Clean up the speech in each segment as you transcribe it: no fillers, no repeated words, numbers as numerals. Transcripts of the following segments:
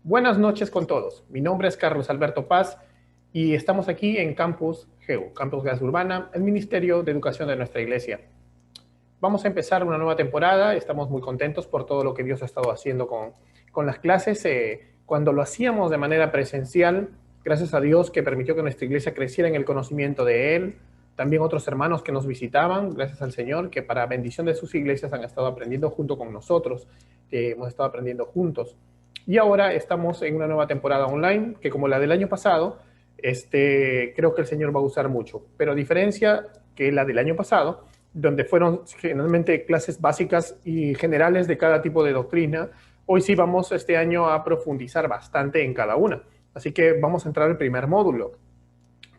Buenas noches con todos. Mi nombre es Carlos Alberto Paz y estamos aquí en Campus GEU, Campus Gas Urbana, el Ministerio de Educación de nuestra iglesia. Vamos a empezar una nueva temporada. Estamos muy contentos por todo lo que Dios ha estado haciendo con las clases. Cuando lo hacíamos de manera presencial, gracias a Dios que permitió que nuestra iglesia creciera en el conocimiento de Él. También otros hermanos que nos visitaban, gracias al Señor, que para bendición de sus iglesias han estado aprendiendo junto con nosotros, que hemos estado aprendiendo juntos. Y ahora estamos en una nueva temporada online, que como la del año pasado, creo que el Señor va a usar mucho. Pero a diferencia que la del año pasado, donde fueron generalmente clases básicas y generales de cada tipo de doctrina, hoy sí vamos este año a profundizar bastante en cada una. Así que vamos a entrar al primer módulo,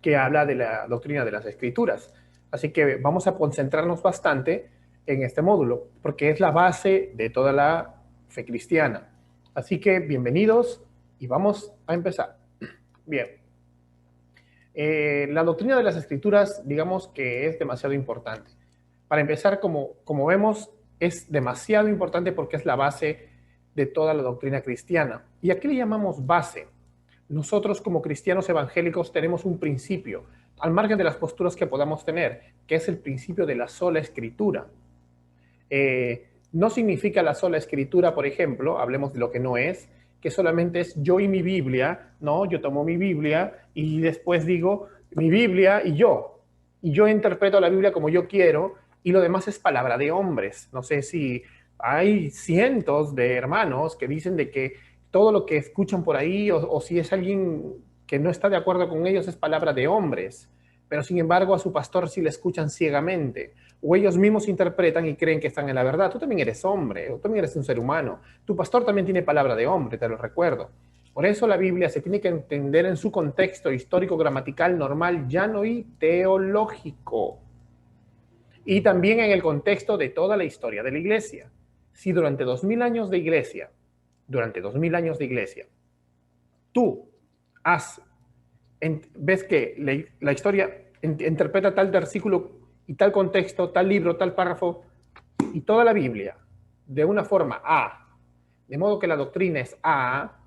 que habla de la doctrina de las Escrituras. Así que vamos a concentrarnos bastante en este módulo, porque es la base de toda la fe cristiana. Así que bienvenidos y vamos a empezar. Bien. La doctrina de las Escrituras, digamos que es demasiado importante. Para empezar, como vemos, es demasiado importante porque es la base de toda la doctrina cristiana. ¿Y a qué le llamamos base? Nosotros como cristianos evangélicos tenemos un principio, al margen de las posturas que podamos tener, que es el principio de la sola escritura. No significa la sola escritura, por ejemplo, hablemos de lo que no es, que solamente es yo y mi Biblia, ¿no? Yo tomo mi Biblia y después digo mi Biblia y yo interpreto la Biblia como yo quiero y lo demás es palabra de hombres. No sé si hay cientos de hermanos que dicen de que todo lo que escuchan por ahí o si es alguien que no está de acuerdo con ellos es palabra de hombres, pero sin embargo a su pastor sí le escuchan ciegamente, o ellos mismos interpretan y creen que están en la verdad. Tú también eres hombre, tú también eres un ser humano, tu pastor también tiene palabra de hombre, te lo recuerdo. Por eso la Biblia se tiene que entender en su contexto histórico, gramatical, normal, llano y teológico. Y también en el contexto de toda la historia de la iglesia. Si durante 2000 años de iglesia, tú ves que la historia interpreta tal versículo y tal contexto, tal libro, tal párrafo, y toda la Biblia de una forma A, de modo que la doctrina es A,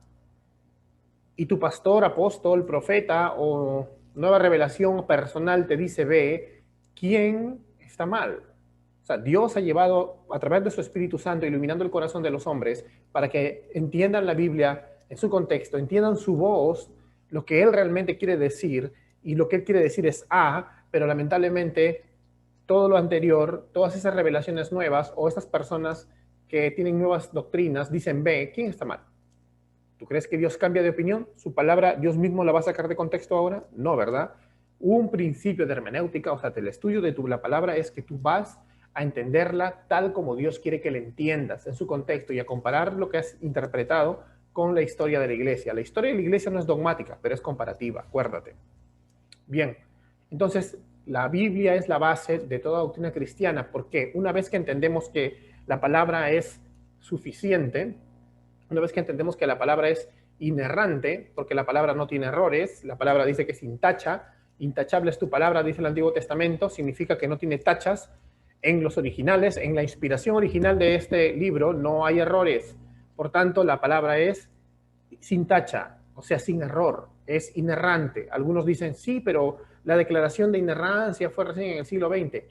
y tu pastor, apóstol, profeta o nueva revelación personal te dice B, ¿quién está mal? O sea, Dios ha llevado a través de su Espíritu Santo, iluminando el corazón de los hombres, para que entiendan la Biblia en su contexto, entiendan su voz, lo que Él realmente quiere decir, y lo que Él quiere decir es A, pero lamentablemente todo lo anterior, todas esas revelaciones nuevas, o estas personas que tienen nuevas doctrinas, dicen B, ¿quién está mal? ¿Tú crees que Dios cambia de opinión? ¿Su palabra, Dios mismo la va a sacar de contexto ahora? No, ¿verdad? Un principio de hermenéutica, o sea, el estudio de la palabra es que tú vas a entenderla tal como Dios quiere que la entiendas, en su contexto, y a comparar lo que has interpretado con la historia de la iglesia. La historia de la iglesia no es dogmática, pero es comparativa, acuérdate. Bien, entonces la Biblia es la base de toda doctrina cristiana, porque una vez que entendemos que la palabra es suficiente, una vez que entendemos que la palabra es inerrante, porque la palabra no tiene errores, la palabra dice que es intachable es tu palabra, dice el Antiguo Testamento, significa que no tiene tachas. En los originales, en la inspiración original de este libro, no hay errores. Por tanto, la palabra es sin tacha, o sea, sin error, es inerrante. Algunos dicen sí, pero la declaración de inerrancia fue recién en el siglo XX.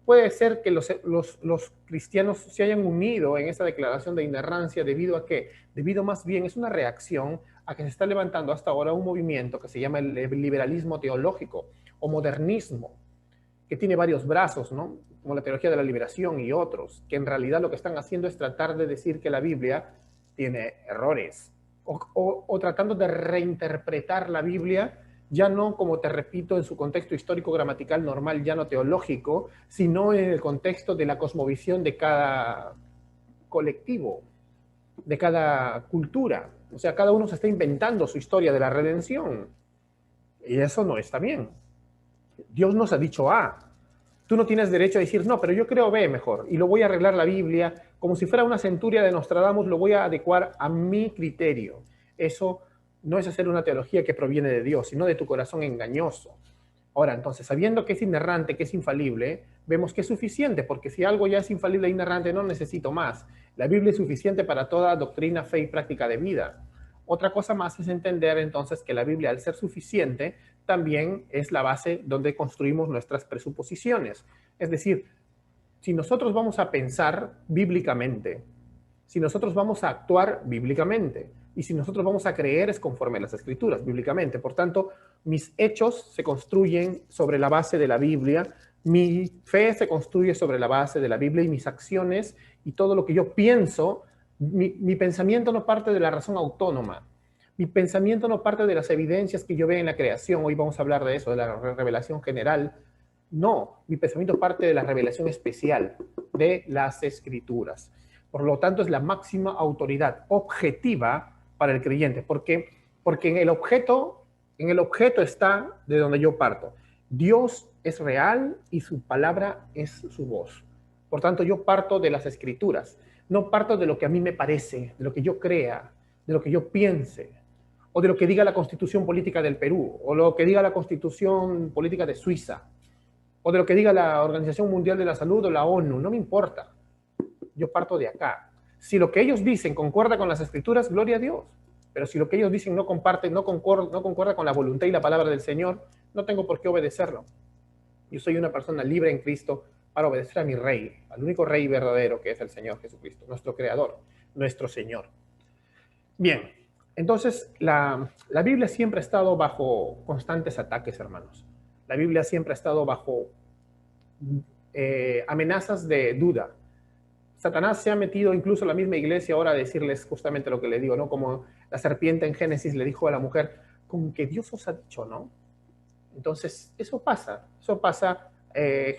Puede ser que los cristianos se hayan unido en esta declaración de inerrancia debido a qué? Debido más bien es una reacción a que se está levantando hasta ahora un movimiento que se llama el liberalismo teológico o modernismo, que tiene varios brazos, ¿no? Como la teología de la liberación y otros, que en realidad lo que están haciendo es tratar de decir que la Biblia tiene errores o tratando de reinterpretar la Biblia ya no, como te repito, en su contexto histórico, gramatical, normal, ya no teológico, sino en el contexto de la cosmovisión de cada colectivo, de cada cultura. O sea, cada uno se está inventando su historia de la redención. Y eso no está bien. Dios nos ha dicho A. Tú no tienes derecho a decir, no, pero yo creo B mejor, y lo voy a arreglar la Biblia, como si fuera una centuria de Nostradamus, lo voy a adecuar a mi criterio. Eso no es hacer una teología que proviene de Dios, sino de tu corazón engañoso. Ahora, entonces, sabiendo que es inerrante, que es infalible, vemos que es suficiente, porque si algo ya es infalible e inerrante, no necesito más. La Biblia es suficiente para toda doctrina, fe y práctica de vida. Otra cosa más es entender entonces que la Biblia, al ser suficiente, también es la base donde construimos nuestras presuposiciones. Es decir, si nosotros vamos a pensar bíblicamente, si nosotros vamos a actuar bíblicamente, y si nosotros vamos a creer es conforme a las Escrituras, bíblicamente. Por tanto, mis hechos se construyen sobre la base de la Biblia, mi fe se construye sobre la base de la Biblia y mis acciones y todo lo que yo pienso, mi pensamiento no parte de la razón autónoma. Mi pensamiento no parte de las evidencias que yo veo en la creación. Hoy vamos a hablar de eso, de la revelación general. No, mi pensamiento parte de la revelación especial de las Escrituras. Por lo tanto, es la máxima autoridad objetiva para el creyente. ¿Por qué? Porque en el objeto está de donde yo parto. Dios es real y su palabra es su voz. Por tanto, yo parto de las Escrituras. No parto de lo que a mí me parece, de lo que yo crea, de lo que yo piense, o de lo que diga la Constitución Política del Perú, o lo que diga la Constitución Política de Suiza, o de lo que diga la Organización Mundial de la Salud o la ONU. No me importa. Yo parto de acá. Si lo que ellos dicen concuerda con las Escrituras, gloria a Dios. Pero si lo que ellos dicen no concuerda con la voluntad y la palabra del Señor, no tengo por qué obedecerlo. Yo soy una persona libre en Cristo para obedecer a mi Rey, al único Rey verdadero que es el Señor Jesucristo, nuestro Creador, nuestro Señor. Bien, entonces la Biblia siempre ha estado bajo constantes ataques, hermanos. La Biblia siempre ha estado bajo amenazas de duda. Satanás se ha metido, incluso la misma iglesia ahora, a decirles justamente lo que le digo, ¿no? Como la serpiente en Génesis le dijo a la mujer, con que Dios os ha dicho, ¿no? Entonces, eso pasa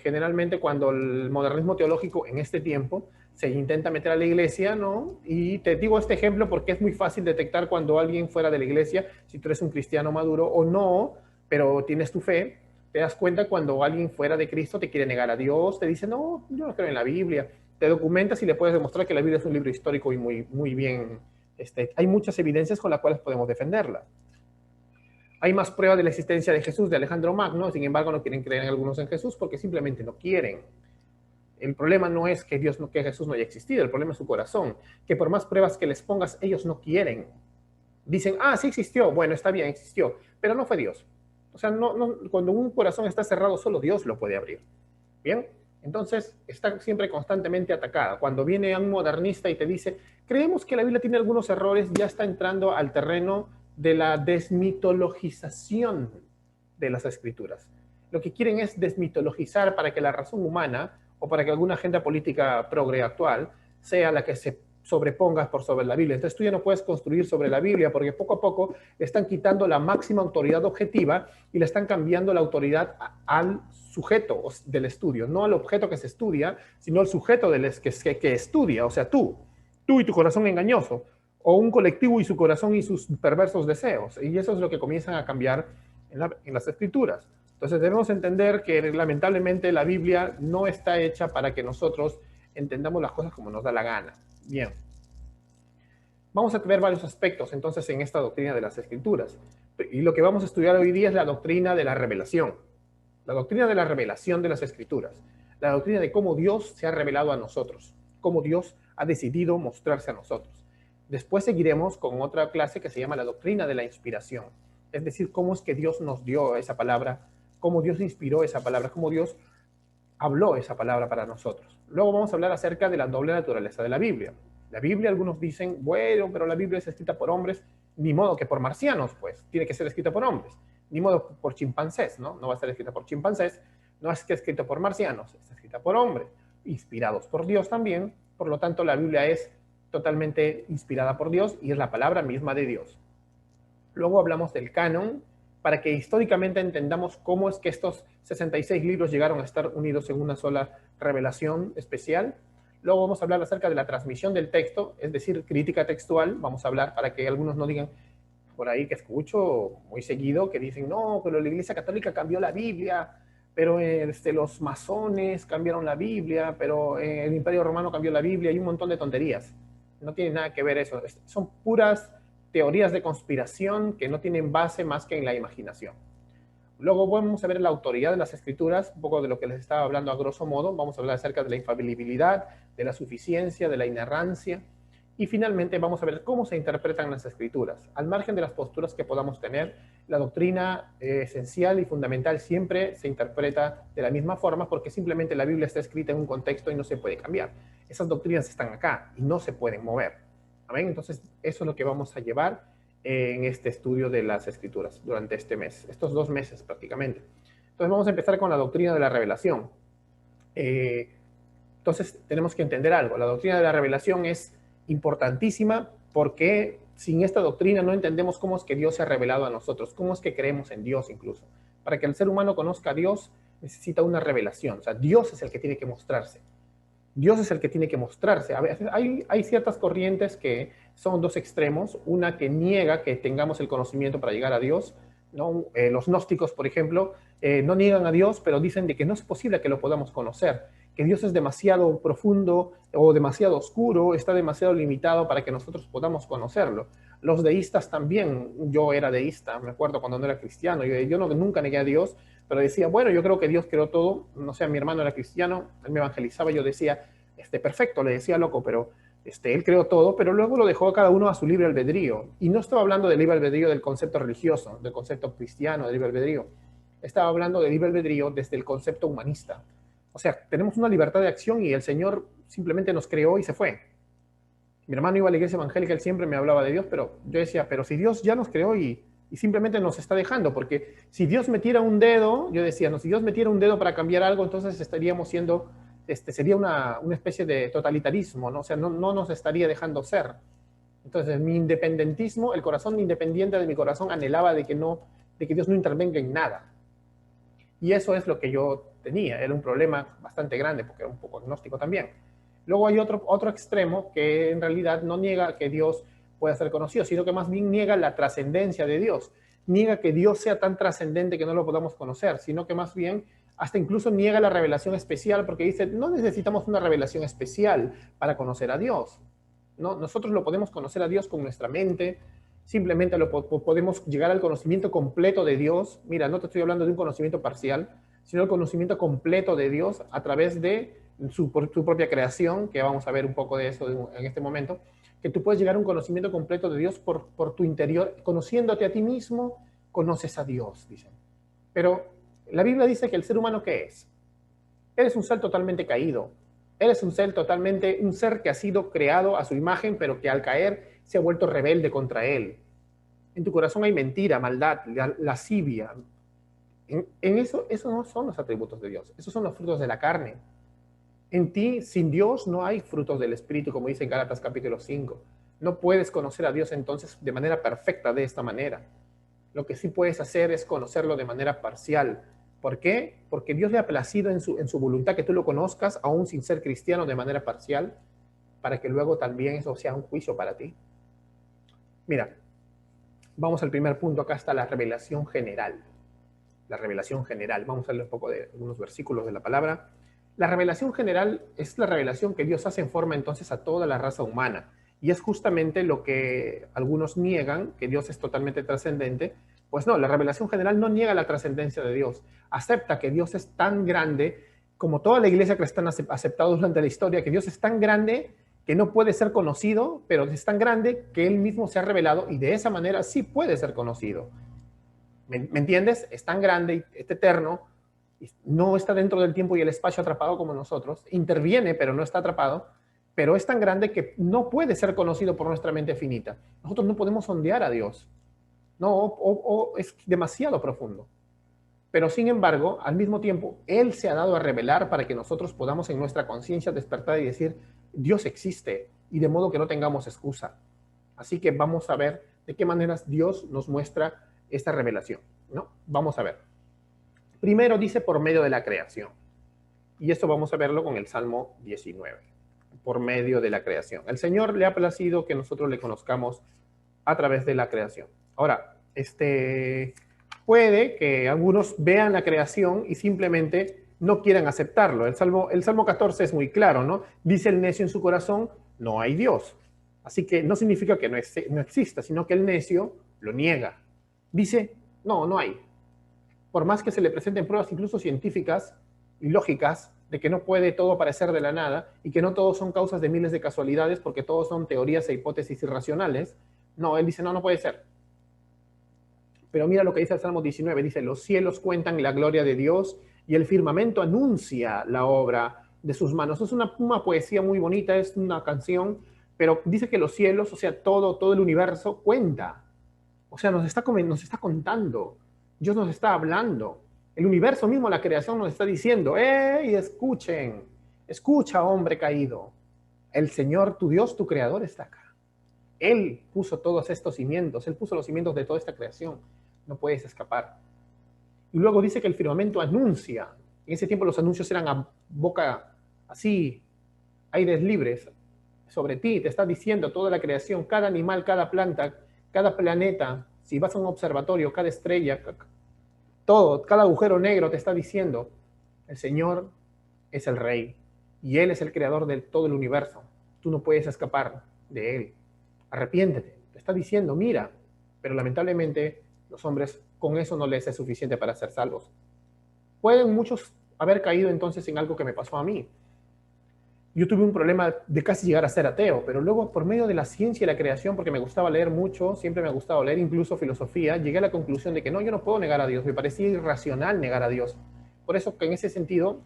generalmente cuando el modernismo teológico en este tiempo se intenta meter a la iglesia, ¿no? Y te digo este ejemplo porque es muy fácil detectar cuando alguien fuera de la iglesia, si tú eres un cristiano maduro o no, pero tienes tu fe, te das cuenta cuando alguien fuera de Cristo te quiere negar a Dios, te dice, no, yo no creo en la Biblia, te documentas y le puedes demostrar que la Biblia es un libro histórico y muy bien, hay muchas evidencias con las cuales podemos defenderla. Hay más pruebas de la existencia de Jesús, de Alejandro Magno, sin embargo no quieren creer en algunos en Jesús porque simplemente no quieren. El problema no es que Jesús no haya existido, el problema es su corazón, que por más pruebas que les pongas, ellos no quieren. Dicen, sí existió, bueno, está bien, existió, pero no fue Dios. O sea, cuando un corazón está cerrado, solo Dios lo puede abrir. Bien, entonces está siempre constantemente atacada. Cuando viene un modernista y te dice, creemos que la Biblia tiene algunos errores, ya está entrando al terreno de la desmitologización de las Escrituras. Lo que quieren es desmitologizar para que la razón humana o para que alguna agenda política progre actual sea la que se sobreponga por sobre la Biblia. Entonces tú ya no puedes construir sobre la Biblia porque poco a poco le están quitando la máxima autoridad objetiva y le están cambiando la autoridad al sujeto del estudio, no al objeto que se estudia, sino al sujeto que estudia, o sea, tú y tu corazón engañoso, o un colectivo y su corazón y sus perversos deseos. Y eso es lo que comienzan a cambiar en las Escrituras. Entonces debemos entender que lamentablemente la Biblia no está hecha para que nosotros entendamos las cosas como nos da la gana. Bien. Vamos a ver varios aspectos entonces en esta doctrina de las Escrituras. Y lo que vamos a estudiar hoy día es la doctrina de la revelación. La doctrina de la revelación de las Escrituras. La doctrina de cómo Dios se ha revelado a nosotros. Cómo Dios ha decidido mostrarse a nosotros. Después seguiremos con otra clase que se llama la doctrina de la inspiración. Es decir, cómo es que Dios nos dio esa palabra, cómo Dios inspiró esa palabra, cómo Dios habló esa palabra para nosotros. Luego vamos a hablar acerca de la doble naturaleza de la Biblia. La Biblia, algunos dicen, bueno, pero la Biblia es escrita por hombres, ni modo que por marcianos, pues, tiene que ser escrita por hombres, ni modo por chimpancés, ¿no? No va a ser escrita por chimpancés, no es que escrita por marcianos, está escrita por hombres, inspirados por Dios también, por lo tanto la Biblia es totalmente inspirada por Dios y es la palabra misma de Dios. Luego hablamos del canon, para que históricamente entendamos cómo es que estos 66 libros llegaron a estar unidos en una sola revelación especial. Luego vamos a hablar acerca de la transmisión del texto, es decir, crítica textual. Vamos a hablar para que algunos no digan por ahí que escucho muy seguido que dicen, no, pero la Iglesia Católica cambió la Biblia, pero los masones cambiaron la Biblia, pero el Imperio Romano cambió la Biblia y un montón de tonterías. No tiene nada que ver eso. Son puras teorías de conspiración que no tienen base más que en la imaginación. Luego vamos a ver la autoridad de las Escrituras, un poco de lo que les estaba hablando a grosso modo. Vamos a hablar acerca de la infalibilidad, de la suficiencia, de la inerrancia. Y finalmente vamos a ver cómo se interpretan las escrituras. Al margen de las posturas que podamos tener, la doctrina esencial y fundamental siempre se interpreta de la misma forma porque simplemente la Biblia está escrita en un contexto y no se puede cambiar. Esas doctrinas están acá y no se pueden mover. ¿Amén? Entonces, eso es lo que vamos a llevar en este estudio de las escrituras durante este mes, estos 2 meses prácticamente. Entonces, vamos a empezar con la doctrina de la revelación. Entonces, tenemos que entender algo. La doctrina de la revelación es importantísima porque sin esta doctrina no entendemos cómo es que Dios se ha revelado a nosotros, cómo es que creemos en Dios incluso. Para que el ser humano conozca a Dios necesita una revelación. O sea, Dios es el que tiene que mostrarse. Dios es el que tiene que mostrarse. A veces hay ciertas corrientes que son dos extremos. Una que niega que tengamos el conocimiento para llegar a Dios, ¿no? Los gnósticos, por ejemplo, no niegan a Dios, pero dicen de que no es posible que lo podamos conocer, que Dios es demasiado profundo o demasiado oscuro, está demasiado limitado para que nosotros podamos conocerlo. Los deístas también, yo era deísta, me acuerdo cuando no era cristiano, yo nunca negué a Dios, pero decía, bueno, yo creo que Dios creó todo, no sé, mi hermano era cristiano, él me evangelizaba, yo decía, perfecto, le decía loco, pero él creó todo, pero luego lo dejó a cada uno a su libre albedrío. Y no estaba hablando del libre albedrío del concepto religioso, del concepto cristiano, del libre albedrío. Estaba hablando del libre albedrío desde el concepto humanista. O sea, tenemos una libertad de acción y el Señor simplemente nos creó y se fue. Mi hermano iba a la iglesia evangélica, él siempre me hablaba de Dios, pero yo decía, pero si Dios ya nos creó y simplemente nos está dejando, porque si Dios metiera un dedo, yo decía, no, si Dios metiera un dedo para cambiar algo, entonces estaríamos siendo, sería una especie de totalitarismo, ¿no? O sea, no nos estaría dejando ser. Entonces, mi independentismo, el corazón independiente de mi corazón anhelaba de que Dios no intervenga en nada. Y eso es lo que yo tenía, era un problema bastante grande, porque era un poco agnóstico también. Luego hay otro extremo que en realidad no niega que Dios pueda ser conocido, sino que más bien niega la trascendencia de Dios. Niega que Dios sea tan trascendente que no lo podamos conocer, sino que más bien hasta incluso niega la revelación especial porque dice, no necesitamos una revelación especial para conocer a Dios. ¿No? Nosotros lo podemos conocer a Dios con nuestra mente, simplemente podemos llegar al conocimiento completo de Dios. Mira, no te estoy hablando de un conocimiento parcial, sino el conocimiento completo de Dios a través de su propia creación, que vamos a ver un poco de eso en este momento, que tú puedes llegar a un conocimiento completo de Dios por tu interior, conociéndote a ti mismo, conoces a Dios, dicen. Pero la Biblia dice que el ser humano, ¿qué es? Eres un ser totalmente caído, eres un ser que ha sido creado a su imagen, pero que al caer se ha vuelto rebelde contra él. En tu corazón hay mentira, maldad, lascivia. En eso no son los atributos de Dios, esos son los frutos de la carne. En ti, sin Dios, no hay frutos del Espíritu, como dice en Gálatas capítulo 5. No puedes conocer a Dios entonces de manera perfecta de esta manera. Lo que sí puedes hacer es conocerlo de manera parcial. ¿Por qué? Porque Dios le ha placido en su voluntad que tú lo conozcas, aún sin ser cristiano, de manera parcial, para que luego también eso sea un juicio para ti. Mira, vamos al primer punto. Acá está la revelación general. La revelación general. Vamos a leer un poco de algunos versículos de la palabra. La revelación general es la revelación que Dios hace en forma entonces a toda la raza humana. Y es justamente lo que algunos niegan, que Dios es totalmente trascendente. Pues no, la revelación general no niega la trascendencia de Dios. Acepta que Dios es tan grande, como toda la iglesia cristiana ha aceptado durante la historia, que Dios es tan grande que no puede ser conocido, pero es tan grande que Él mismo se ha revelado y de esa manera sí puede ser conocido. ¿Me entiendes? Es tan grande y es eterno, no está dentro del tiempo y el espacio atrapado como nosotros, interviene pero no está atrapado, pero es tan grande que no puede ser conocido por nuestra mente finita. Nosotros no podemos sondear a Dios, no, o es demasiado profundo. Pero sin embargo, al mismo tiempo, Él se ha dado a revelar para que nosotros podamos en nuestra conciencia despertar y decir, Dios existe, y de modo que no tengamos excusa. Así que vamos a ver de qué maneras Dios nos muestra esta revelación, ¿no? Vamos a ver. Primero dice por medio de la creación. Y esto vamos a verlo con el Salmo 19. Por medio de la creación. El Señor le ha placido que nosotros le conozcamos a través de la creación. Ahora, puede que algunos vean la creación y simplemente no quieran aceptarlo. El Salmo 14 es muy claro, ¿no? Dice el necio en su corazón, no hay Dios. Así que no significa que no exista, sino que el necio lo niega. Dice, no hay. Por más que se le presenten pruebas incluso científicas y lógicas, de que no puede todo aparecer de la nada y que no todos son causas de miles de casualidades porque todos son teorías e hipótesis irracionales. No, él dice, no, no puede ser. Pero mira lo que dice el Salmo 19, dice, los cielos cuentan la gloria de Dios y el firmamento anuncia la obra de sus manos. Es una poesía muy bonita, es una canción, pero dice que los cielos, o sea, todo el universo cuenta. O sea, nos está contando, Dios nos está hablando. El universo mismo, la creación nos está diciendo, ¡hey, escuchen! Escucha, hombre caído. El Señor, tu Dios, tu creador está acá. Él puso todos estos cimientos, Él puso los cimientos de toda esta creación. No puedes escapar. Y luego dice que el firmamento anuncia. En ese tiempo los anuncios eran a boca así, aires libres. Sobre ti te está diciendo toda la creación, cada animal, cada planta, cada planeta. Si vas a un observatorio, cada estrella, todo, cada agujero negro te está diciendo, el Señor es el Rey y Él es el creador de todo el universo. Tú no puedes escapar de Él. Arrepiéntete. Te está diciendo, mira. Pero lamentablemente los hombres con eso no les es suficiente para ser salvos. Pueden muchos haber caído entonces en algo que me pasó a mí. Yo tuve un problema de casi llegar a ser ateo, pero luego por medio de la ciencia y la creación, porque me gustaba leer mucho, siempre me ha gustado leer, incluso filosofía, llegué a la conclusión de que no, yo no puedo negar a Dios, me parecía irracional negar a Dios. Por eso que en ese sentido,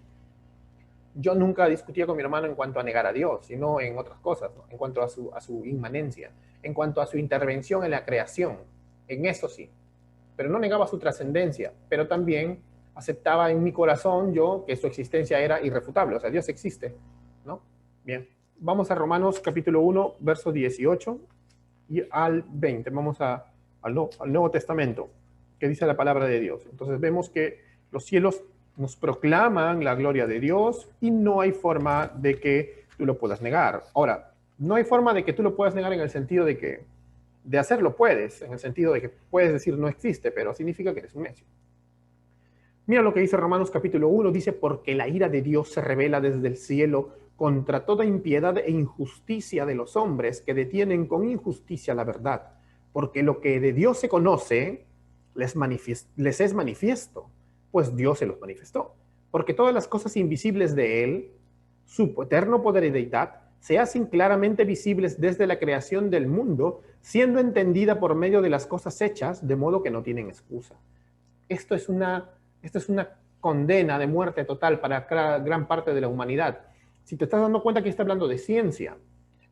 yo nunca discutía con mi hermano en cuanto a negar a Dios, sino en otras cosas, ¿no? En cuanto a su inmanencia, en cuanto a su intervención en la creación, en eso sí. Pero no negaba su trascendencia, pero también aceptaba en mi corazón yo que su existencia era irrefutable, o sea, Dios existe, ¿no? Bien, vamos a Romanos capítulo 1, verso 18 y al 20. Vamos al Nuevo Testamento, que dice la palabra de Dios. Entonces vemos que los cielos nos proclaman la gloria de Dios y no hay forma de que tú lo puedas negar. Ahora, no hay forma de que tú lo puedas negar en el sentido de que de hacerlo puedes, en el sentido de que puedes decir no existe, pero significa que eres un necio. Mira lo que dice Romanos capítulo 1, dice, porque la ira de Dios se revela desde el cielo contra toda impiedad e injusticia de los hombres que detienen con injusticia la verdad, porque lo que de Dios se conoce les es manifiesto, pues Dios se los manifestó, porque todas las cosas invisibles de Él, su eterno poder y deidad, se hacen claramente visibles desde la creación del mundo, siendo entendida por medio de las cosas hechas, de modo que no tienen excusa. Esto es una condena de muerte total para gran parte de la humanidad. Si te estás dando cuenta que está hablando de ciencia,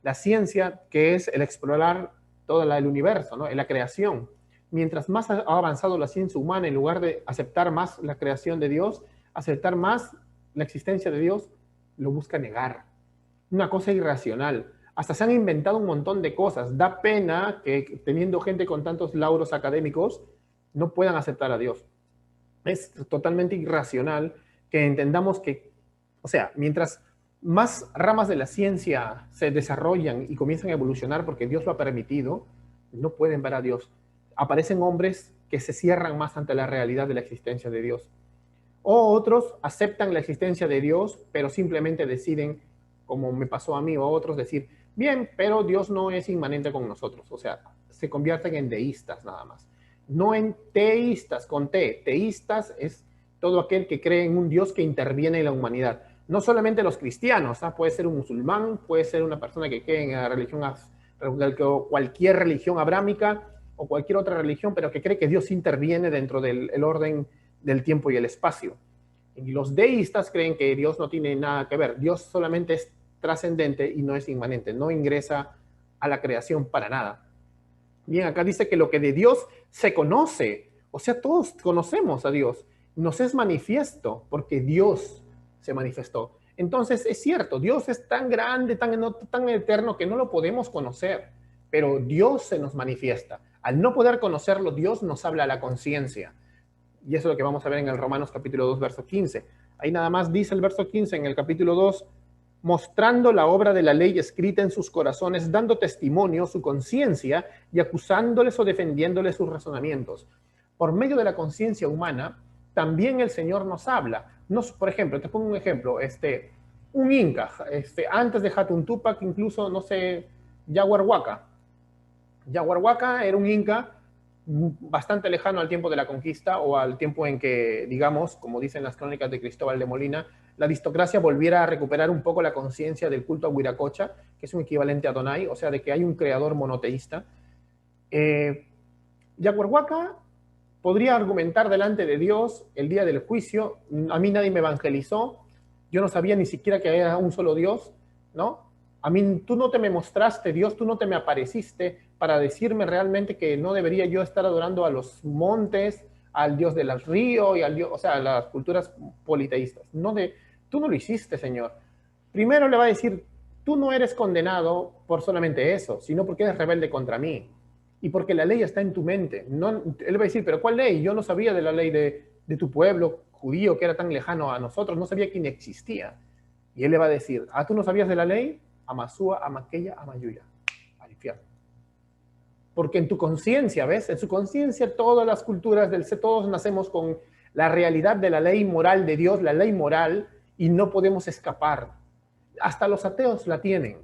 la ciencia que es el explorar todo el universo, ¿no? La creación. Mientras más ha avanzado la ciencia humana, en lugar de aceptar más la creación de Dios, aceptar más la existencia de Dios, lo busca negar. Una cosa irracional. Hasta se han inventado un montón de cosas. Da pena que teniendo gente con tantos lauros académicos no puedan aceptar a Dios. Es totalmente irracional que entendamos que, o sea, mientras más ramas de la ciencia se desarrollan y comienzan a evolucionar porque Dios lo ha permitido, no pueden ver a Dios. Aparecen hombres que se cierran más ante la realidad de la existencia de Dios. O otros aceptan la existencia de Dios, pero simplemente deciden, como me pasó a mí o a otros, decir, bien, pero Dios no es inmanente con nosotros. O sea, se convierten en deístas nada más. No en teístas, con T. Teístas es todo aquel que cree en un Dios que interviene en la humanidad. No solamente los cristianos, ¿eh? Puede ser un musulmán, puede ser una persona que cree en la religión, cualquier religión abrámica o cualquier otra religión, pero que cree que Dios interviene dentro del orden del tiempo y el espacio. Y los deístas creen que Dios no tiene nada que ver. Dios solamente es trascendente y no es inmanente, no ingresa a la creación para nada. Bien, acá dice que lo que de Dios se conoce, o sea, todos conocemos a Dios, nos es manifiesto porque Dios se manifestó. Entonces, es cierto, Dios es tan grande, tan eterno que no lo podemos conocer, pero Dios se nos manifiesta. Al no poder conocerlo, Dios nos habla a la conciencia. Y eso es lo que vamos a ver en el Romanos capítulo 2, verso 15. Ahí nada más dice el verso 15 en el capítulo 2, mostrando la obra de la ley escrita en sus corazones, dando testimonio su conciencia y acusándoles o defendiéndoles sus razonamientos. Por medio de la conciencia humana, también el Señor nos habla. Por ejemplo, te pongo un ejemplo, un inca, antes de Hatun Tupac, incluso, no sé, Yaguarhuaca. Yaguarhuaca era un inca bastante lejano al tiempo de la conquista o al tiempo en que, digamos, como dicen las crónicas de Cristóbal de Molina, la aristocracia volviera a recuperar un poco la conciencia del culto a Huiracocha, que es un equivalente a Adonai, o sea, de que hay un creador monoteísta. Yaguarhuaca podría argumentar delante de Dios el día del juicio: a mí nadie me evangelizó, yo no sabía ni siquiera que era un solo Dios, ¿no? A mí tú no te me mostraste, Dios, tú no te me apareciste para decirme realmente que no debería yo estar adorando a los montes, al Dios del río y al Dios, o sea, a las culturas politeístas. Tú no lo hiciste, Señor. Primero le va a decir: tú no eres condenado por solamente eso, sino porque eres rebelde contra mí y porque la ley está en tu mente. No, él va a decir: pero ¿cuál ley? Yo no sabía de la ley de tu pueblo judío que era tan lejano a nosotros, no sabía que ni existía. Y él le va a decir: ¿ah, tú no sabías de la ley? Amasúa, Amaqueya, Amayuya, al infierno. Porque en tu conciencia, ¿ves? En su conciencia todas las culturas del ser, todos nacemos con la realidad de la ley moral de Dios, la ley moral, y no podemos escapar. Hasta los ateos la tienen,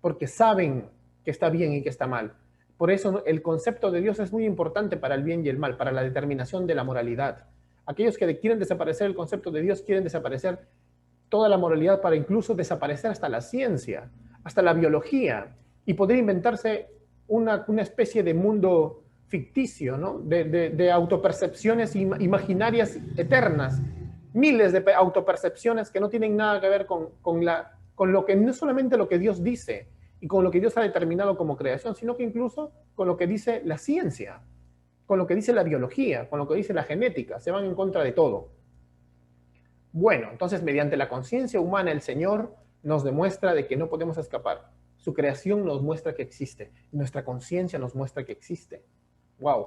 porque saben que está bien y que está mal. Por eso el concepto de Dios es muy importante para el bien y el mal, para la determinación de la moralidad. Aquellos que quieren desaparecer el concepto de Dios quieren desaparecer toda la moralidad, para incluso desaparecer hasta la ciencia, hasta la biología, y poder inventarse una especie de mundo ficticio, ¿no? de autopercepciones imaginarias eternas, miles de autopercepciones que no tienen nada que ver con lo que no solamente lo que Dios dice y con lo que Dios ha determinado como creación, sino que incluso con lo que dice la ciencia, con lo que dice la biología, con lo que dice la genética. Se van en contra de todo. Bueno, entonces mediante la conciencia humana el Señor nos demuestra de que no podemos escapar. Su creación nos muestra que existe. Nuestra conciencia nos muestra que existe. ¡Wow!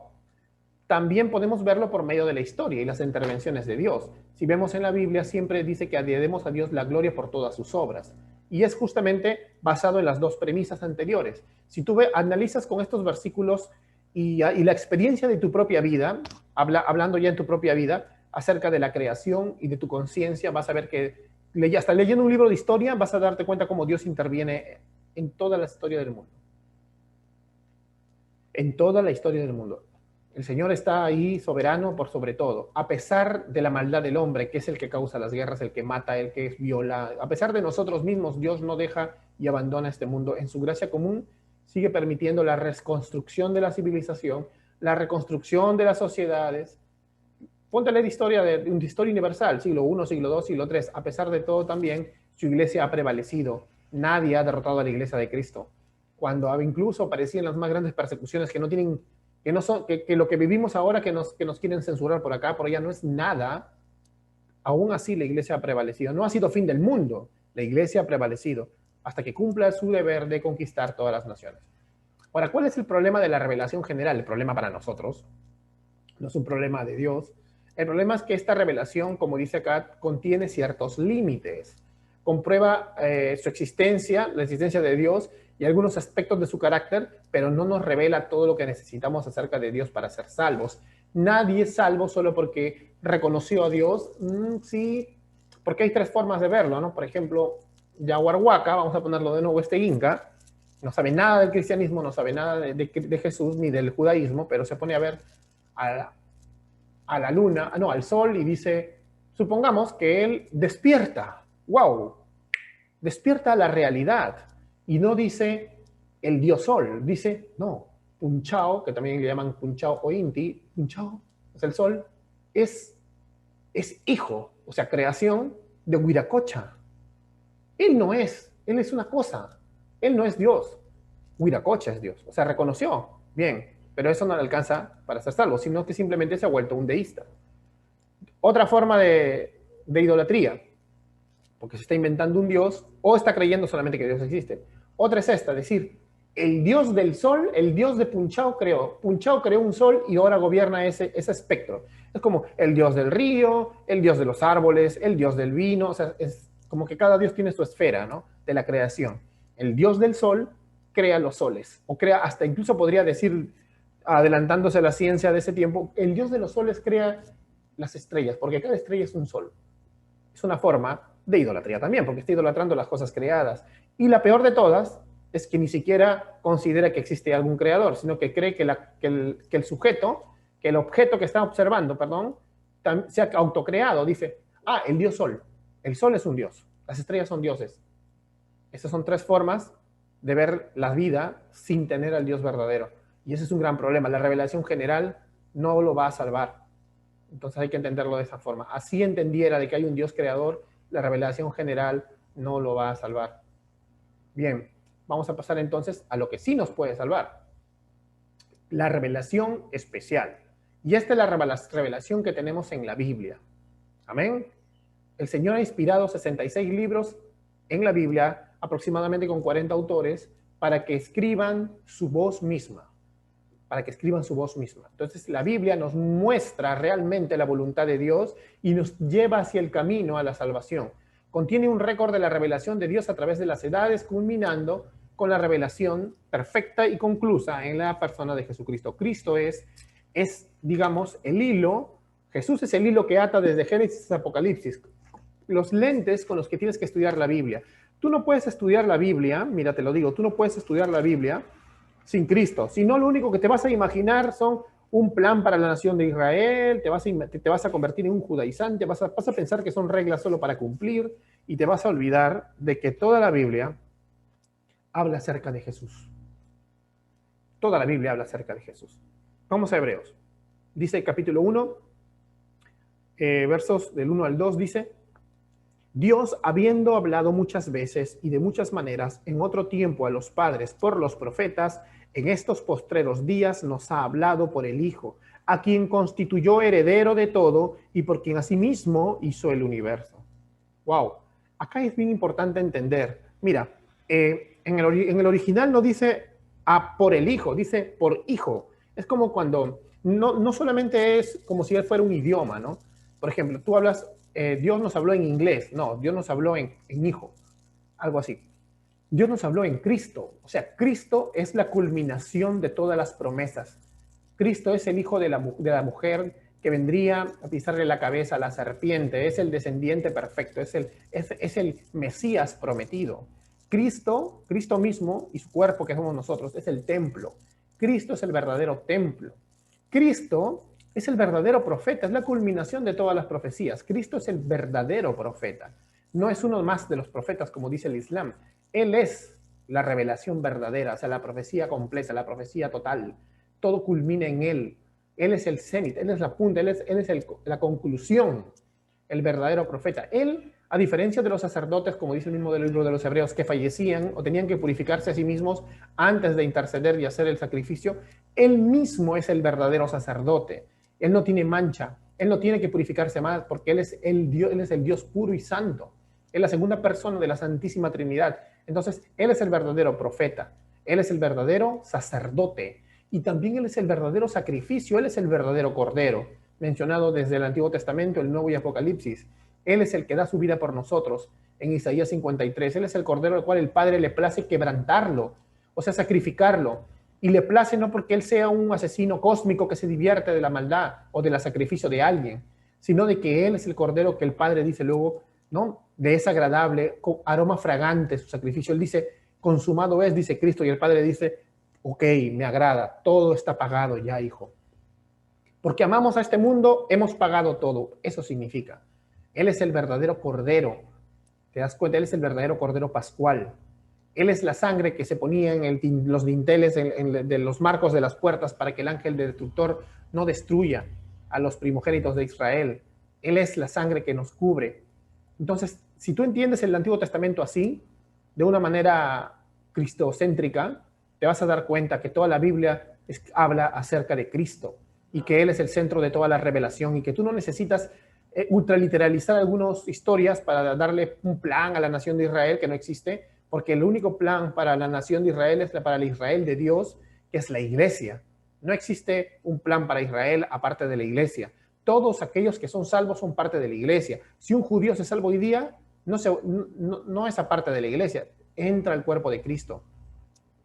También podemos verlo por medio de la historia y las intervenciones de Dios. Si vemos en la Biblia, siempre dice que demos a Dios la gloria por todas sus obras. Y es justamente basado en las dos premisas anteriores. Si tú analizas con estos versículos y la experiencia de tu propia vida, hablando ya en tu propia vida, acerca de la creación y de tu conciencia, vas a ver que hasta leyendo un libro de historia vas a darte cuenta cómo Dios interviene en toda la historia del mundo. En toda la historia del mundo. El Señor está ahí soberano por sobre todo, a pesar de la maldad del hombre, que es el que causa las guerras, el que mata, el que viola. A pesar de nosotros mismos, Dios no deja y abandona este mundo. En su gracia común sigue permitiendo la reconstrucción de la civilización, la reconstrucción de las sociedades. Ponte a leer historia de una historia universal, siglo I, siglo II, siglo III. A pesar de todo también, su iglesia ha prevalecido. Nadie ha derrotado a la iglesia de Cristo. Cuando incluso aparecían las más grandes persecuciones que no tienen, que no son, que lo que vivimos ahora que nos quieren censurar por acá, por allá, no es nada, aún así la iglesia ha prevalecido. No ha sido fin del mundo, la iglesia ha prevalecido hasta que cumpla su deber de conquistar todas las naciones. Ahora, ¿cuál es el problema de la revelación general? El problema para nosotros, no es un problema de Dios. El problema es que esta revelación, como dice acá, contiene ciertos límites. Comprueba su existencia, la existencia de Dios y algunos aspectos de su carácter, pero no nos revela todo lo que necesitamos acerca de Dios para ser salvos. Nadie es salvo solo porque reconoció a Dios. Sí, porque hay tres formas de verlo, ¿no? Por ejemplo, Yaguarhuaca, vamos a ponerlo de nuevo, este Inca, no sabe nada del cristianismo, no sabe nada de Jesús ni del judaísmo, pero se pone a ver a la luna, no, al sol, y dice, supongamos que él despierta. ¡Wow! Despierta a la realidad. Y no dice el dios sol, dice, no, Punchao, que también le llaman Punchao o Inti, Punchao, es el sol, es hijo, o sea, creación de Huiracocha. Él no es, él es una cosa, él no es Dios. Huiracocha es Dios, o sea, reconoció, bien, pero eso no le alcanza para ser salvo, sino que simplemente se ha vuelto un deísta. Otra forma de idolatría, porque se está inventando un Dios o está creyendo solamente que Dios existe. Otra es esta, decir, el Dios del sol, el Dios de Punchao creó un sol y ahora gobierna ese espectro. Es como el Dios del río, el Dios de los árboles, el Dios del vino, o sea, es como que cada Dios tiene su esfera, ¿no? De la creación. El Dios del sol crea los soles, o crea, hasta incluso podría decir, adelantándose a la ciencia de ese tiempo, el Dios de los soles crea las estrellas, porque cada estrella es un sol. Es una forma de idolatría también, porque está idolatrando las cosas creadas. Y la peor de todas es que ni siquiera considera que existe algún creador, sino que cree que el sujeto, que el objeto que está observando, perdón, se ha autocreado. Dice, el dios sol. El sol es un dios, las estrellas son dioses. Estas son tres formas de ver la vida sin tener al Dios verdadero. Y ese es un gran problema. La revelación general no lo va a salvar. Entonces hay que entenderlo de esa forma. Así entendiera de que hay un Dios creador, la revelación general no lo va a salvar. Bien, vamos a pasar entonces a lo que sí nos puede salvar. La revelación especial. Y esta es la revelación que tenemos en la Biblia. Amén. El Señor ha inspirado 66 libros en la Biblia, aproximadamente con 40 autores, para que escriban su voz misma. Entonces, la Biblia nos muestra realmente la voluntad de Dios y nos lleva hacia el camino a la salvación. Contiene un récord de la revelación de Dios a través de las edades, culminando con la revelación perfecta y conclusa en la persona de Jesucristo. Cristo es, digamos, el hilo. Jesús es el hilo que ata desde Génesis a Apocalipsis. Los lentes con los que tienes que estudiar la Biblia. Tú no puedes estudiar la Biblia, mira, te lo digo, tú no puedes estudiar la Biblia sin Cristo, sino lo único que te vas a imaginar son un plan para la nación de Israel, te vas a convertir en un judaizante, vas a pensar que son reglas solo para cumplir y te vas a olvidar de que toda la Biblia habla acerca de Jesús. Toda la Biblia habla acerca de Jesús. Vamos a Hebreos. Dice el capítulo 1, versos del 1 al 2, dice: Dios, habiendo hablado muchas veces y de muchas maneras en otro tiempo a los padres por los profetas, en estos postreros días nos ha hablado por el Hijo, a quien constituyó heredero de todo y por quien asimismo hizo el universo. Wow, acá es bien importante entender. Mira, en el original no dice por el Hijo, dice por Hijo. Es como cuando, no solamente es como si él fuera un idioma, ¿no? Por ejemplo, tú hablas, Dios nos habló en inglés. No, Dios nos habló en Hijo, algo así. Dios nos habló en Cristo. O sea, Cristo es la culminación de todas las promesas. Cristo es el hijo de la mujer que vendría a pisarle la cabeza a la serpiente. Es el descendiente perfecto. Es el Mesías prometido. Cristo mismo y su cuerpo, que somos nosotros, es el templo. Cristo es el verdadero templo. Cristo es el verdadero profeta. Es la culminación de todas las profecías. Cristo es el verdadero profeta. No es uno más de los profetas, como dice el Islam. Él es la revelación verdadera, o sea, la profecía completa, la profecía total. Todo culmina en Él. Él es el cenit, Él es la punta, Él es la conclusión, el verdadero profeta. Él, a diferencia de los sacerdotes, como dice el mismo del libro de los Hebreos, que fallecían o tenían que purificarse a sí mismos antes de interceder y hacer el sacrificio, Él mismo es el verdadero sacerdote. Él no tiene mancha, Él no tiene que purificarse más porque Él es el Dios puro y santo. Es la segunda persona de la Santísima Trinidad. Entonces, Él es el verdadero profeta. Él es el verdadero sacerdote. Y también Él es el verdadero sacrificio. Él es el verdadero cordero, mencionado desde el Antiguo Testamento, el Nuevo y Apocalipsis. Él es el que da su vida por nosotros en Isaías 53. Él es el cordero al cual el Padre le place quebrantarlo, o sea, sacrificarlo. Y le place no porque Él sea un asesino cósmico que se divierte de la maldad o del sacrificio de alguien, sino de que Él es el cordero que el Padre dice luego, ¿no? Desagradable, con aroma fragante su sacrificio. Él dice, consumado es, dice Cristo, y el Padre dice, ok, me agrada, todo está pagado ya, hijo. Porque amamos a este mundo, hemos pagado todo. Eso significa. Él es el verdadero cordero. ¿Te das cuenta? Él es el verdadero cordero pascual. Él es la sangre que se ponía en los dinteles de los marcos de las puertas para que el ángel destructor no destruya a los primogénitos de Israel. Él es la sangre que nos cubre. Entonces, si tú entiendes el Antiguo Testamento así, de una manera cristocéntrica, te vas a dar cuenta que toda la Biblia habla acerca de Cristo y que Él es el centro de toda la revelación y que tú no necesitas ultraliteralizar algunas historias para darle un plan a la nación de Israel que no existe, porque el único plan para la nación de Israel es para el Israel de Dios, que es la iglesia. No existe un plan para Israel aparte de la iglesia. Todos aquellos que son salvos son parte de la iglesia. Si un judío se salva hoy día, no es aparte de la iglesia, entra al cuerpo de Cristo.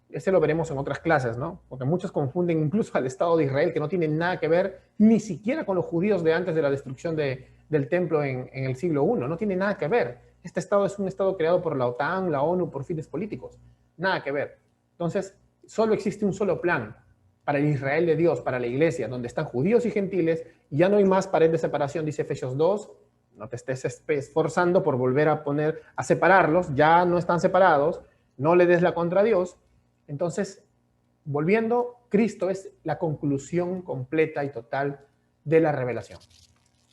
Ese lo veremos en otras clases, ¿no? Porque muchos confunden incluso al Estado de Israel, que no tiene nada que ver ni siquiera con los judíos de antes de la destrucción del templo en el siglo I. No tiene nada que ver. Este Estado es un Estado creado por la OTAN, la ONU, por fines políticos. Nada que ver. Entonces, solo existe un solo plan para el Israel de Dios, para la iglesia, donde están judíos y gentiles, y ya no hay más pared de separación, dice Efesios 2, No te estés esforzando por volver a separarlos, ya no están separados, no le des la contra a Dios. Entonces, volviendo, Cristo es la conclusión completa y total de la revelación.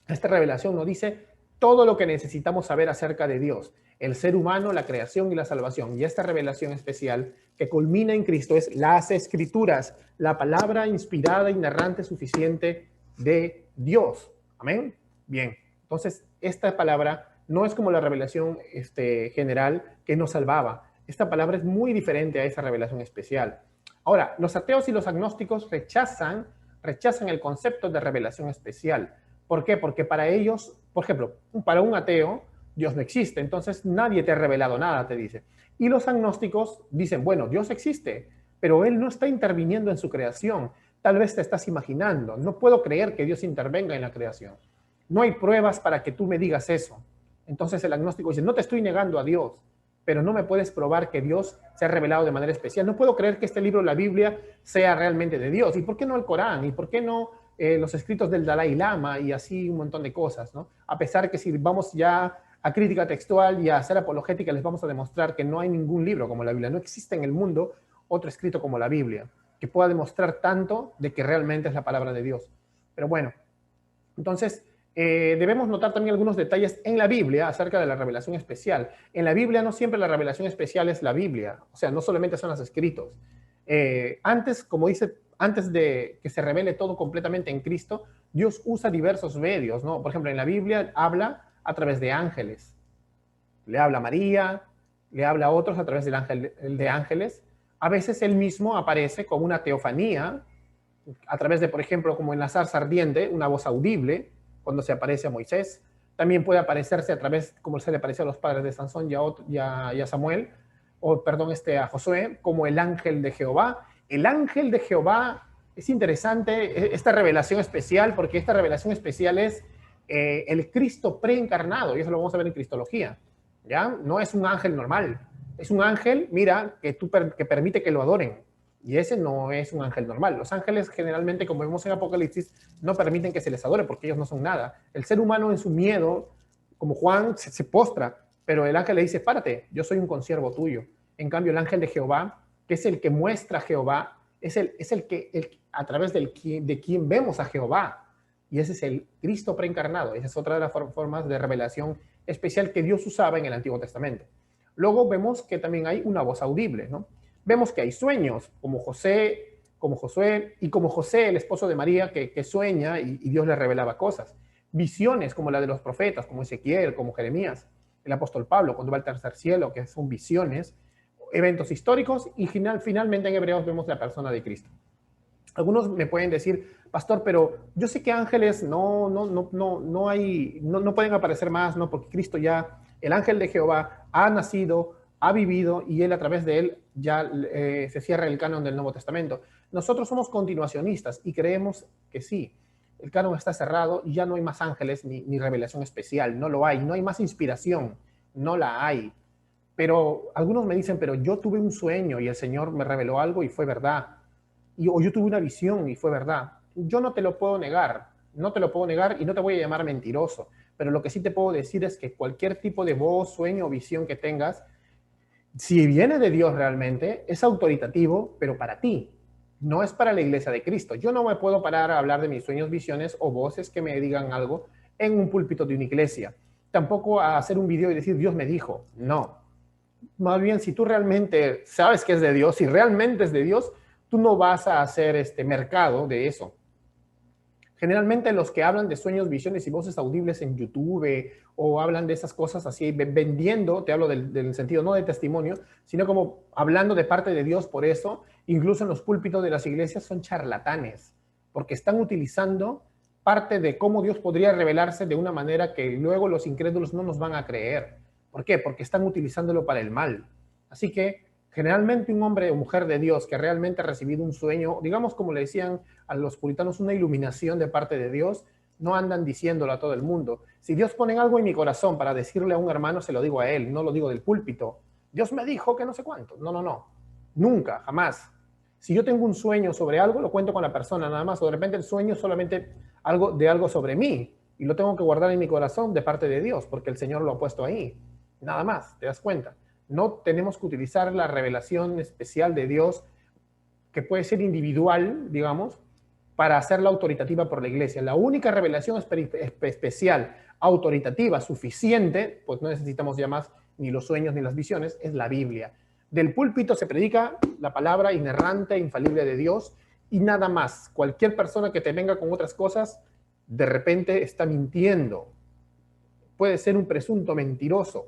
Esta revelación nos dice todo lo que necesitamos saber acerca de Dios, el ser humano, la creación y la salvación. Y esta revelación especial que culmina en Cristo es las Escrituras, la palabra inspirada, inerrante, suficiente de Dios. Amén. Bien, entonces esta palabra no es como la revelación general que nos salvaba. Esta palabra es muy diferente a esa revelación especial. Ahora, los ateos y los agnósticos rechazan el concepto de revelación especial. ¿Por qué? Porque para ellos, por ejemplo, para un ateo, Dios no existe, entonces nadie te ha revelado nada, te dice. Y los agnósticos dicen, bueno, Dios existe, pero Él no está interviniendo en su creación. Tal vez te estás imaginando, no puedo creer que Dios intervenga en la creación. No hay pruebas para que tú me digas eso. Entonces el agnóstico dice, no te estoy negando a Dios, pero no me puedes probar que Dios se ha revelado de manera especial. No puedo creer que este libro, la Biblia, sea realmente de Dios. ¿Y por qué no el Corán? ¿Y por qué no los escritos del Dalai Lama? Y así un montón de cosas, ¿no? A pesar que si vamos ya a crítica textual y a hacer apologética, les vamos a demostrar que no hay ningún libro como la Biblia. No existe en el mundo otro escrito como la Biblia, que pueda demostrar tanto de que realmente es la palabra de Dios. Pero bueno, entonces debemos notar también algunos detalles en la Biblia acerca de la revelación especial. En la Biblia no siempre la revelación especial es la Biblia, o sea, no solamente son los escritos. Antes, como dice, antes de que se revele todo completamente en Cristo, Dios usa diversos medios, ¿no? Por ejemplo, en la Biblia habla a través de ángeles. Le habla a María, le habla a otros a través del ángel, de ángeles. A veces él mismo aparece con una teofanía, a través de, por ejemplo, como en la zarza ardiente, una voz audible, cuando se aparece a Moisés. También puede aparecerse a través, como se le apareció a los padres de Sansón y a Samuel, o perdón, a Josué, como el ángel de Jehová. El ángel de Jehová es interesante, esta revelación especial, porque esta revelación especial es el Cristo preencarnado, y eso lo vamos a ver en Cristología, ¿ya? No es un ángel normal, es un ángel, mira, que permite que lo adoren. Y ese no es un ángel normal. Los ángeles generalmente, como vemos en Apocalipsis, no permiten que se les adore porque ellos no son nada. El ser humano en su miedo, como Juan, se postra, pero el ángel le dice, párate, yo soy un consiervo tuyo. En cambio, el ángel de Jehová, que es el que muestra a Jehová, es el que a través de quien vemos a Jehová. Y ese es el Cristo preencarnado. Esa es otra de las formas de revelación especial que Dios usaba en el Antiguo Testamento. Luego vemos que también hay una voz audible, ¿no? Vemos que hay sueños, como José, como Josué, y como José, el esposo de María, que sueña y Dios le revelaba cosas. Visiones, como la de los profetas, como Ezequiel, como Jeremías, el apóstol Pablo, cuando va al tercer cielo, que son visiones, eventos históricos, y finalmente en Hebreos vemos la persona de Cristo. Algunos me pueden decir, pastor, pero yo sé que ángeles no pueden aparecer más, ¿no? Porque Cristo ya, el ángel de Jehová, ha nacido, ha vivido, y él, a través de él, ya se cierra el canon del Nuevo Testamento. Nosotros somos continuacionistas y creemos que sí, el canon está cerrado y ya no hay más ángeles ni revelación especial, no lo hay, no hay más inspiración, no la hay. Pero algunos me dicen, pero yo tuve un sueño y el Señor me reveló algo y fue verdad. O yo tuve una visión y fue verdad. Yo no te lo puedo negar, no te lo puedo negar y no te voy a llamar mentiroso. Pero lo que sí te puedo decir es que cualquier tipo de voz, sueño o visión que tengas, si viene de Dios realmente, es autoritativo, pero para ti, no es para la iglesia de Cristo. Yo no me puedo parar a hablar de mis sueños, visiones o voces que me digan algo en un púlpito de una iglesia. Tampoco a hacer un video y decir, Dios me dijo. No. Más bien, si tú realmente sabes que es de Dios, si realmente es de Dios, tú no vas a hacer mercado de eso. Generalmente los que hablan de sueños, visiones y voces audibles en YouTube o hablan de esas cosas así, vendiendo, te hablo del sentido no de testimonio, sino como hablando de parte de Dios por eso, incluso en los púlpitos de las iglesias son charlatanes, porque están utilizando parte de cómo Dios podría revelarse de una manera que luego los incrédulos no nos van a creer. ¿Por qué? Porque están utilizándolo para el mal. Así que generalmente un hombre o mujer de Dios que realmente ha recibido un sueño, digamos como le decían a los puritanos, una iluminación de parte de Dios, no andan diciéndolo a todo el mundo. Si Dios pone algo en mi corazón para decirle a un hermano, se lo digo a él, no lo digo del púlpito. Dios me dijo que no sé cuánto. No. Nunca, jamás. Si yo tengo un sueño sobre algo, lo cuento con la persona nada más, o de repente el sueño es solamente algo sobre mí, y lo tengo que guardar en mi corazón de parte de Dios, porque el Señor lo ha puesto ahí. Nada más, ¿te das cuenta? No tenemos que utilizar la revelación especial de Dios, que puede ser individual, digamos, para hacerla autoritativa por la iglesia. La única revelación especial, autoritativa, suficiente, pues no necesitamos ya más ni los sueños ni las visiones, es la Biblia. Del púlpito se predica la palabra inerrante e infalible de Dios y nada más. Cualquier persona que te venga con otras cosas, de repente está mintiendo. Puede ser un presunto mentiroso.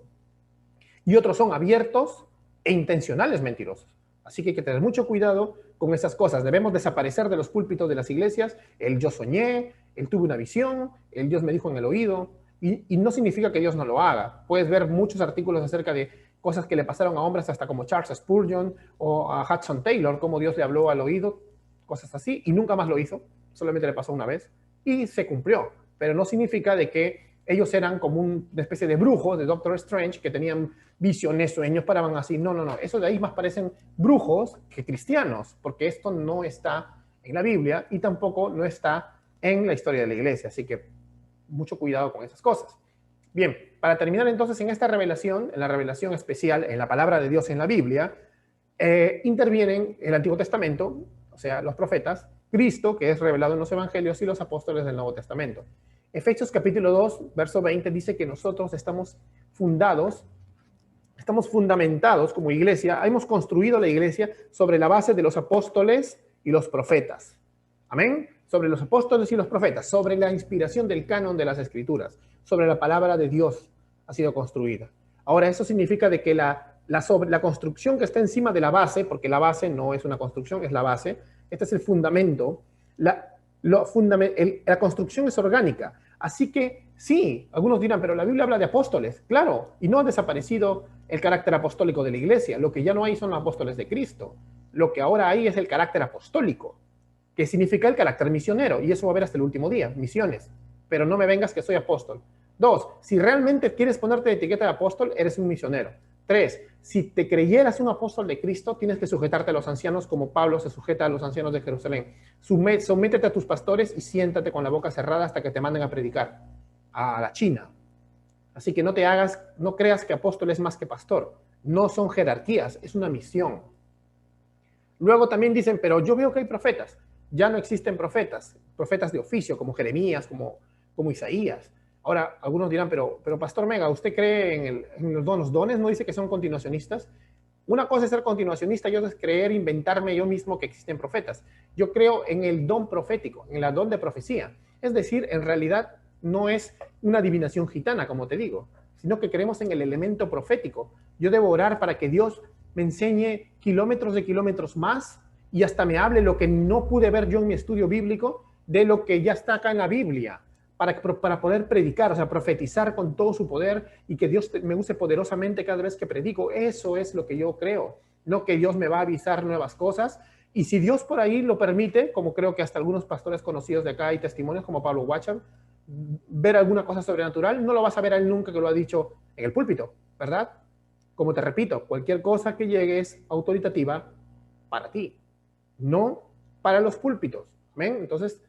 Y otros son abiertos e intencionales mentirosos. Así que hay que tener mucho cuidado con esas cosas. Debemos desaparecer de los púlpitos de las iglesias. El yo soñé, el tuve una visión, el Dios me dijo en el oído. Y no significa que Dios no lo haga. Puedes ver muchos artículos acerca de cosas que le pasaron a hombres hasta como Charles Spurgeon o a Hudson Taylor, cómo Dios le habló al oído, cosas así, y nunca más lo hizo. Solamente le pasó una vez y se cumplió. Pero no significa de que ellos eran como una especie de brujos de Doctor Strange que tenían visiones, sueños, paraban así. No, no, no. Eso de ahí más parecen brujos que cristianos, porque esto no está en la Biblia y tampoco no está en la historia de la iglesia. Así que mucho cuidado con esas cosas. Bien, para terminar entonces en esta revelación, en la revelación especial, en la palabra de Dios en la Biblia, intervienen el Antiguo Testamento, o sea, los profetas, Cristo, que es revelado en los evangelios, y los apóstoles del Nuevo Testamento. Efesios capítulo 2, verso 20 dice que nosotros estamos fundamentados como iglesia, hemos construido la iglesia sobre la base de los apóstoles y los profetas. Amén. Sobre los apóstoles y los profetas, sobre la inspiración del canon de las escrituras, sobre la palabra de Dios ha sido construida. Ahora, eso significa de que la construcción que está encima de la base, porque la base no es una construcción, es la base, este es el fundamento, la construcción es orgánica. Así que sí, algunos dirán, pero la Biblia habla de apóstoles, claro, y no ha desaparecido el carácter apostólico de la iglesia. Lo que ya no hay son los apóstoles de Cristo. Lo que ahora hay es el carácter apostólico, que significa el carácter misionero, y eso va a haber hasta el último día, misiones. Pero no me vengas que soy apóstol. 2, si realmente quieres ponerte la etiqueta de apóstol, eres un misionero. 3, si te creyeras un apóstol de Cristo, tienes que sujetarte a los ancianos como Pablo se sujeta a los ancianos de Jerusalén. Sométete a tus pastores y siéntate con la boca cerrada hasta que te manden a predicar a la China. Así que no creas que apóstol es más que pastor. No son jerarquías, es una misión. Luego también dicen, pero yo veo que hay profetas. Ya no existen profetas de oficio, como Jeremías, como Isaías. Ahora, algunos dirán, pero Pastor Mega, ¿usted cree en los dones? ¿No dice que son continuacionistas? Una cosa es ser continuacionista y otra es creer, inventarme yo mismo que existen profetas. Yo creo en el don profético, en el don de profecía. Es decir, en realidad no es una adivinación gitana, como te digo, sino que creemos en el elemento profético. Yo debo orar para que Dios me enseñe kilómetros de kilómetros más y hasta me hable lo que no pude ver yo en mi estudio bíblico de lo que ya está acá en la Biblia, para poder predicar, o sea, profetizar con todo su poder y que Dios me use poderosamente cada vez que predico. Eso es lo que yo creo, no que Dios me va a avisar nuevas cosas. Y si Dios por ahí lo permite, como creo que hasta algunos pastores conocidos de acá hay testimonios como Pablo Watcher, ver alguna cosa sobrenatural, no lo vas a ver a él nunca que lo ha dicho en el púlpito, ¿verdad? Como te repito, cualquier cosa que llegue es autoritativa para ti, no para los púlpitos. ¿Ven? Entonces,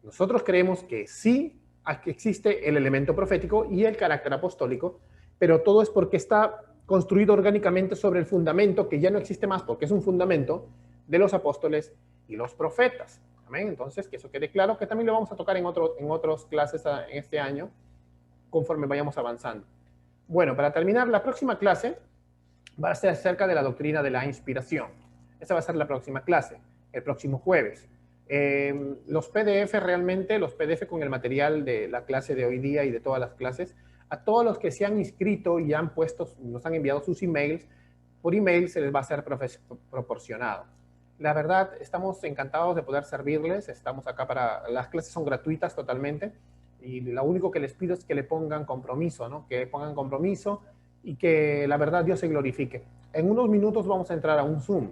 nosotros creemos que sí existe el elemento profético y el carácter apostólico, pero todo es porque está construido orgánicamente sobre el fundamento que ya no existe más, porque es un fundamento de los apóstoles y los profetas. ¿Amén? Entonces, que eso quede claro, que también lo vamos a tocar en otras clases en este año, conforme vayamos avanzando. Bueno, para terminar, la próxima clase va a ser acerca de la doctrina de la inspiración. Esa va a ser la próxima clase, el próximo jueves. Los PDF con el material de la clase de hoy día y de todas las clases, a todos los que se han inscrito y nos han enviado sus emails, por email se les va a ser proporcionado. La verdad, estamos encantados de poder servirles, estamos acá las clases son gratuitas totalmente, y lo único que les pido es que le pongan compromiso, ¿no? Que pongan compromiso y que la verdad Dios se glorifique. En unos minutos vamos a entrar a un Zoom.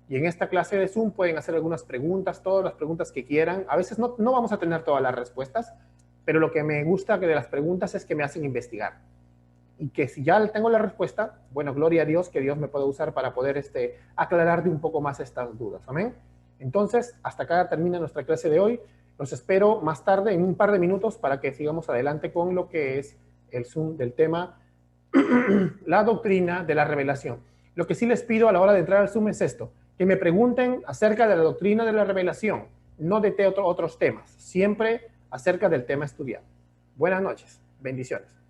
Y en esta clase de Zoom pueden hacer algunas preguntas, todas las preguntas que quieran. A veces no vamos a tener todas las respuestas, pero lo que me gusta de las preguntas es que me hacen investigar. Y que si ya tengo la respuesta, bueno, gloria a Dios, que Dios me pueda usar para poder aclarar de un poco más estas dudas. Amén. Entonces, hasta acá termina nuestra clase de hoy. Los espero más tarde, en un par de minutos, para que sigamos adelante con lo que es el Zoom del tema, la doctrina de la revelación. Lo que sí les pido a la hora de entrar al Zoom es esto, que me pregunten acerca de la doctrina de la revelación, no de otros temas, siempre acerca del tema estudiado. Buenas noches, bendiciones.